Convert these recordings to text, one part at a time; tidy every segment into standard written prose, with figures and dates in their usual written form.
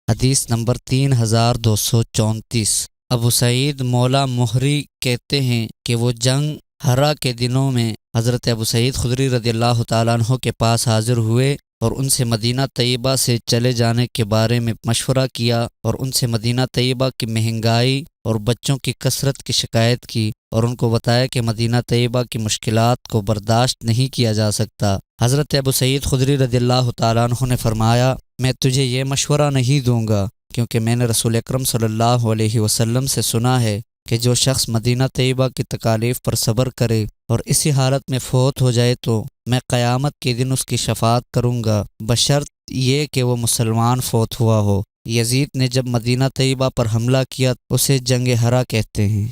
حدیث نمبر 3234۔ ابو سعید مولا مہری کہتے ہیں کہ وہ جنگ ہرا کے دنوں میں حضرت ابو سعید خدری رضی اللہ تعالیٰ عنہ کے پاس حاضر ہوئے اور ان سے مدینہ طیبہ سے چلے جانے کے بارے میں مشورہ کیا اور ان سے مدینہ طیبہ کی مہنگائی اور بچوں کی کثرت کی شکایت کی اور ان کو بتایا کہ مدینہ طیبہ کی مشکلات کو برداشت نہیں کیا جا سکتا۔ حضرت ابو سعید خدری رضی اللہ تعالیٰ عنہ نے فرمایا، میں تجھے یہ مشورہ نہیں دوں گا، کیونکہ میں نے رسول اکرم صلی اللہ علیہ وسلم سے سنا ہے کہ جو شخص مدینہ طیبہ کی تکالیف پر صبر کرے اور اسی حالت میں فوت ہو جائے تو میں قیامت کے دن اس کی شفاعت کروں گا، بشرط یہ کہ وہ مسلمان فوت ہوا ہو۔ یزید نے جب مدینہ طیبہ پر حملہ کیا اسے جنگ ہرا کہتے ہیں۔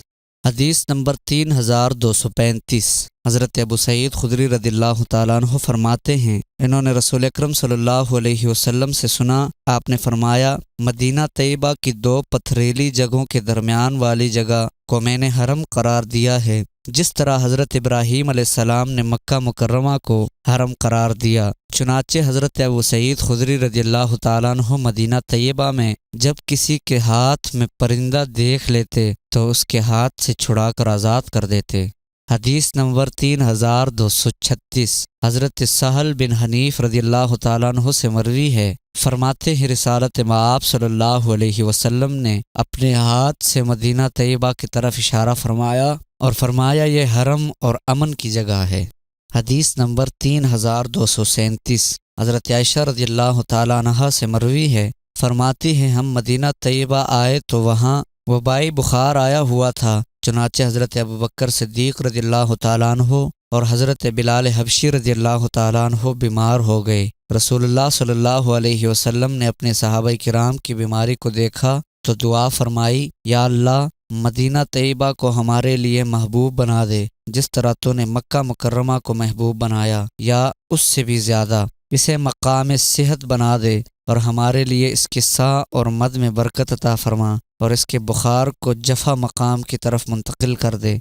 حدیث نمبر 3235۔ حضرت ابو سعید خدری رضی اللہ تعالیٰ عنہ فرماتے ہیں، انہوں نے رسول اکرم صلی اللہ علیہ وسلم سے سنا، آپ نے فرمایا، مدینہ طیبہ کی دو پتھریلی جگہوں کے درمیان والی جگہ کو میں نے حرم قرار دیا ہے، جس طرح حضرت ابراہیم علیہ السلام نے مکہ مکرمہ کو حرم قرار دیا۔ چنانچہ حضرت ابو سعید خدری رضی اللہ تعالیٰ عنہ مدینہ طیبہ میں جب کسی کے ہاتھ میں پرندہ دیکھ لیتے تو اس کے ہاتھ سے چھڑا کر آزاد کر دیتے۔ حدیث نمبر 3236۔ حضرت سہل بن حنیف رضی اللہ تعالیٰ عنہ سے مروی ہے، فرماتے ہیں رسالت مآب صلی اللہ علیہ وسلم نے اپنے ہاتھ سے مدینہ طیبہ کی طرف اشارہ فرمایا اور فرمایا یہ حرم اور امن کی جگہ ہے۔ حدیث نمبر 3237۔ حضرت عائشہ رضی اللہ تعالیٰ عنہ سے مروی ہے، فرماتی ہیں ہم مدینہ طیبہ آئے تو وہاں وبائی بخار آیا ہوا تھا، چنانچہ حضرت ابوبکر صدیق رضی اللہ تعالیٰ عنہ اور حضرت بلال حبشی رضی اللہ تعالیٰ عنہ بیمار ہو گئے۔ رسول اللہ صلی اللہ علیہ وسلم نے اپنے صحابہ کرام کی بیماری کو دیکھا تو دعا فرمائی، یا اللہ مدینہ طیبہ کو ہمارے لیے محبوب بنا دے جس طرح تو نے مکہ مکرمہ کو محبوب بنایا، یا اس سے بھی زیادہ، اسے مقام صحت بنا دے اور ہمارے لیے اس کے سا اور مد میں برکت عطا فرما اور اس کے بخار کو جفا مقام کی طرف منتقل کر دے۔